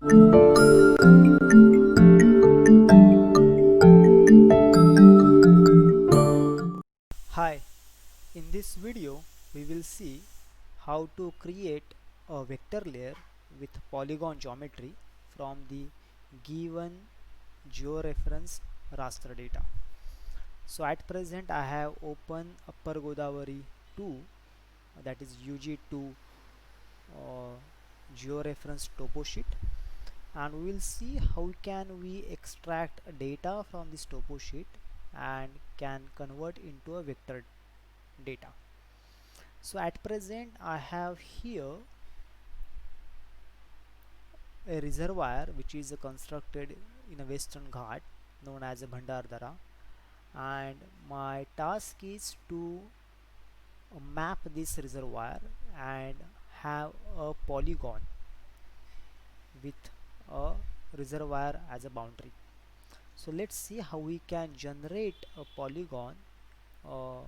Hi, in this video we will see how to create a vector layer with polygon geometry from the given georeferenced raster data. So at present I have opened Upper Godavari 2, that is UG2 georeference topo sheet, and we will see how can we extract data from this topo sheet and can convert into a vector data. So at present I have here a reservoir which is constructed in a western ghat known as a Bhandardara, and my task is to map this reservoir and have a polygon with a reservoir as a boundary. So let's see how we can generate a polygon uh,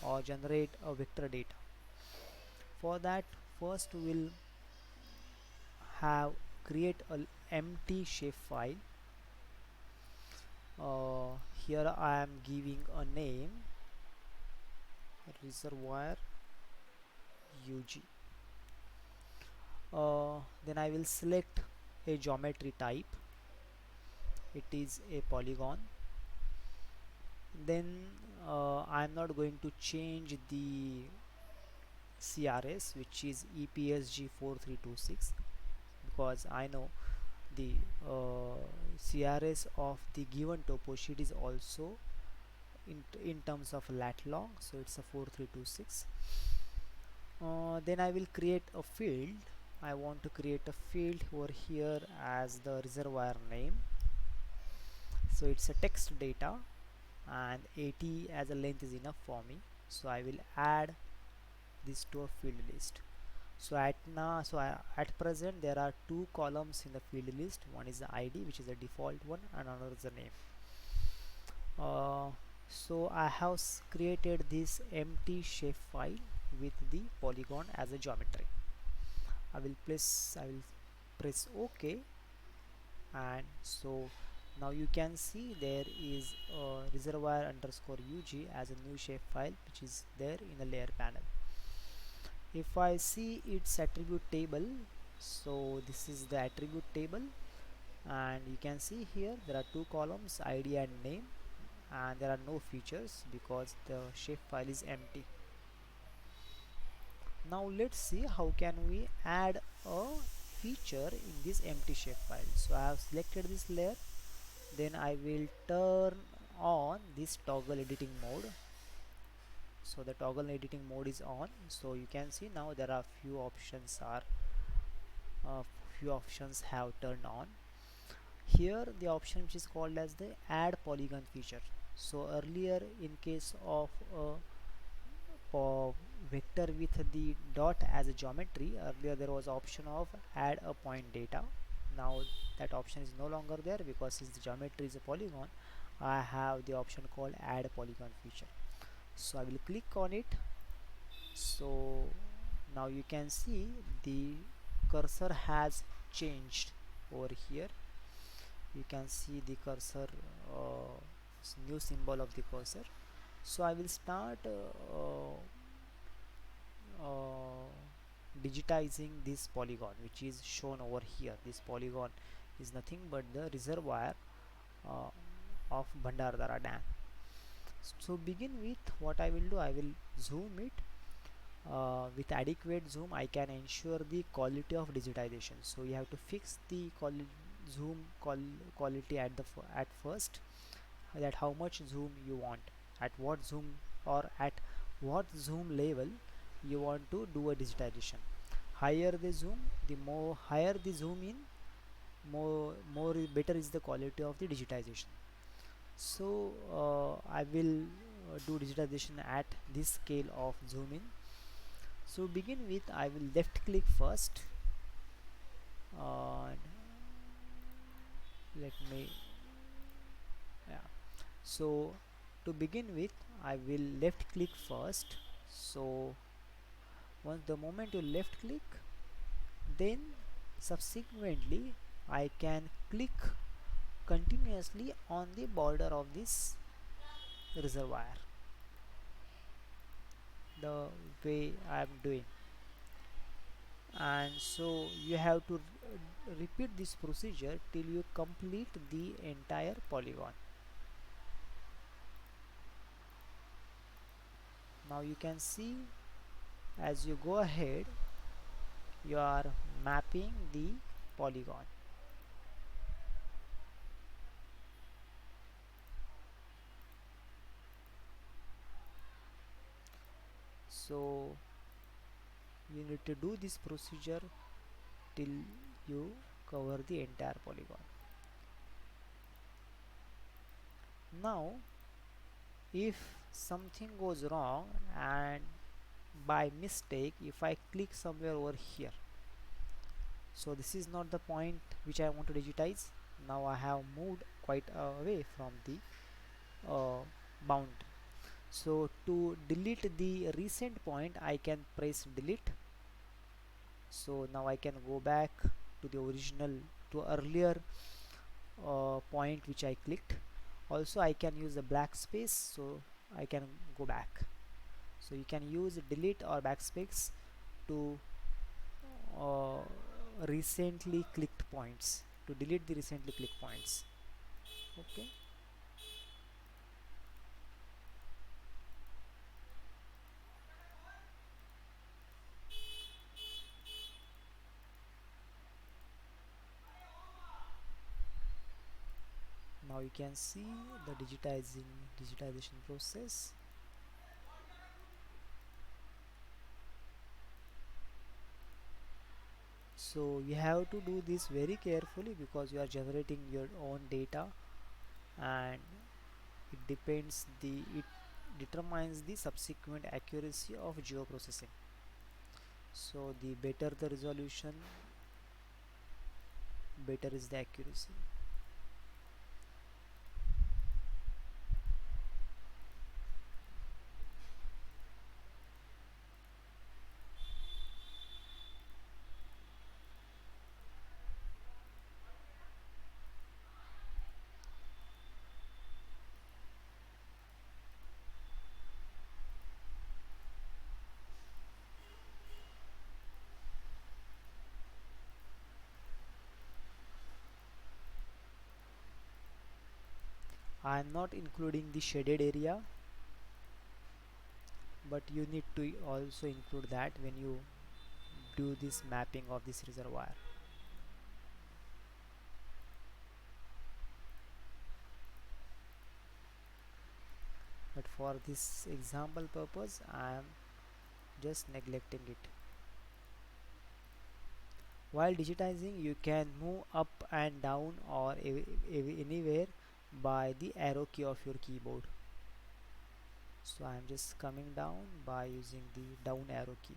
or generate a vector data. For that, first we'll have create a empty shapefile. Here I am giving a name, reservoir UG. Then I will select a geometry type, it is a polygon. Then I am not going to change the CRS, which is EPSG4326, because I know the CRS of the given topo sheet is also in terms of lat long, so it's a 4326. Then I will create a field. I want to create a field over here as the reservoir name, so it's a text data and 80 as a length is enough for me, so I will add this to a field list. So at present there are two columns in the field list. One is the ID, which is a default one, and another is the name. So I have created this empty shape file with the polygon as a geometry. I will press OK, and so now you can see there is a reservoir underscore UG as a new shape file which is there in the layer panel. If I see its attribute table, so this is the attribute table, and you can see here there are two columns, ID and name, and there are no features because the shapefile is empty. Now let's see how can we add a feature in this empty shapefile. So I have selected this layer, then I will turn on this toggle editing mode. So the toggle editing mode is on, so you can see now there are few options have turned on. Here the option which is called as the add polygon feature. So earlier, in case of a vector with the dot as a geometry, earlier there was option of add a point data. Now that option is no longer there, because since the geometry is a polygon, I have the option called add polygon feature. So I will click on it. So now you can see the cursor has changed over here. You can see the cursor, new symbol of the cursor. So I will start uh, digitizing this polygon which is shown over here. This polygon is nothing but the reservoir uh, of Bhandardara Dam. So begin with what I will do, I will zoom it. With adequate zoom I can ensure the quality of digitization. So you have to fix the quality at first, that how much zoom you want, at what zoom or at what zoom level you want to do a digitization. Higher the zoom, the more higher the zoom in, more better is the quality of the digitization. So I will do digitization at this scale of zoom in. So begin with, I will left click first, and let me, yeah. So to begin with, I will left click first. So once the moment you left click, then Subsequently, I can click continuously on the border of this reservoir the way I am doing. And so you have to repeat this procedure till you complete the entire polygon. Now you can see, as you go ahead, you are mapping the polygon. So you need to do this procedure till you cover the entire polygon. Now if something goes wrong and by mistake if I click somewhere over here, so this is not the point which I want to digitize. Now I have moved quite away from the boundary. So to delete the recent point I can press delete. So now I can go back to the original, to earlier point which I clicked. Also I can use the black space, so I can go back. So you can use delete or backspace to uh, recently clicked points, to delete the recently clicked points. Okay, now you can see the digitization process. So you have to do this very carefully because you are generating your own data, and it determines the subsequent accuracy of geoprocessing. So the better the resolution, better is the accuracy. I am not including the shaded area, but you need to also include that when you do this mapping of this reservoir. But for this example purpose I am just neglecting it. While digitizing you can move up and down or anywhere by the arrow key of your keyboard. So I am just coming down by using the down arrow key.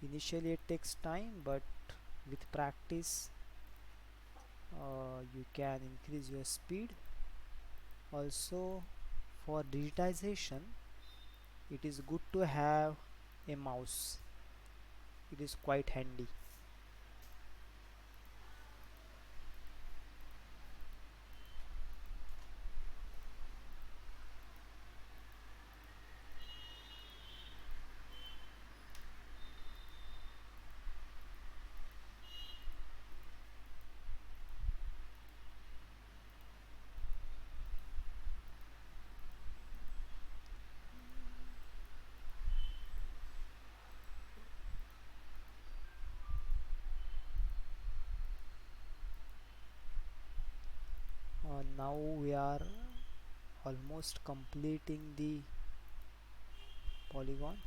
Initially it takes time, but with practice you can increase your speed. Also for digitization it is good to have a mouse. It is quite handy. Now we are almost completing the polygon.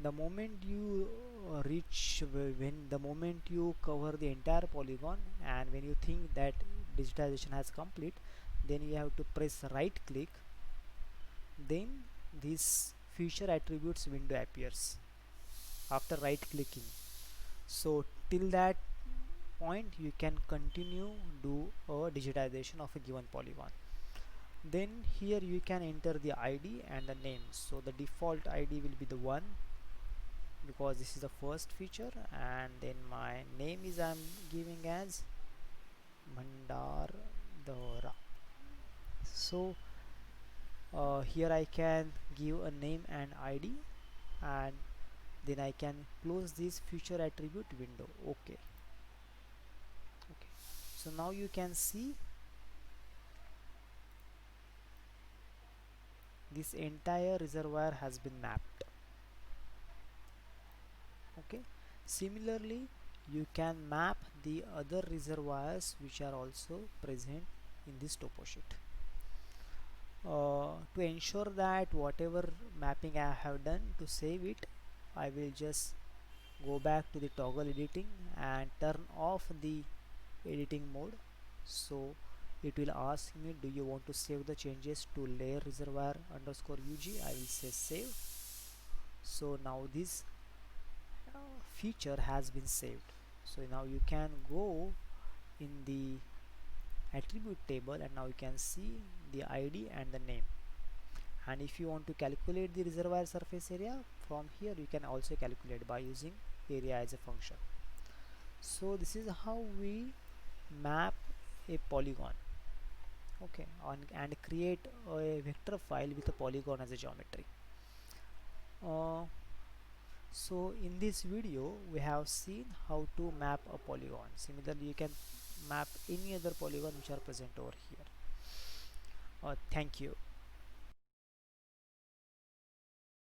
The moment you when the moment you cover the entire polygon and when you think that digitization has complete, then you have to press right click, then this feature attributes window appears. after right clicking. So till that point you can continue do a digitization of a given polygon. Then here you can enter the ID and the name. So the default ID will be the 1 because this is the first feature, and then my name is I'm giving as Mandar Dora. So here I can give a name and ID, and then I can close this future attribute window. Okay. So now you can see this entire reservoir has been mapped. Okay, similarly you can map the other reservoirs which are also present in this topo sheet. To ensure that whatever mapping I have done, to save it, I will just go back to the toggle editing and turn off the editing mode. So it will ask me, do you want to save the changes to layer reservoir underscore UG? I will say save. So now this feature has been saved. So now you can go in the attribute table, and now you can see the ID and the name. And if you want to calculate the reservoir surface area, from here you can also calculate by using area as a function. So this is how we map a polygon, okay, and create a vector file with a polygon as a geometry. So in this video we have seen how to map a polygon. Similarly you can map any other polygon which are present over here. Thank you.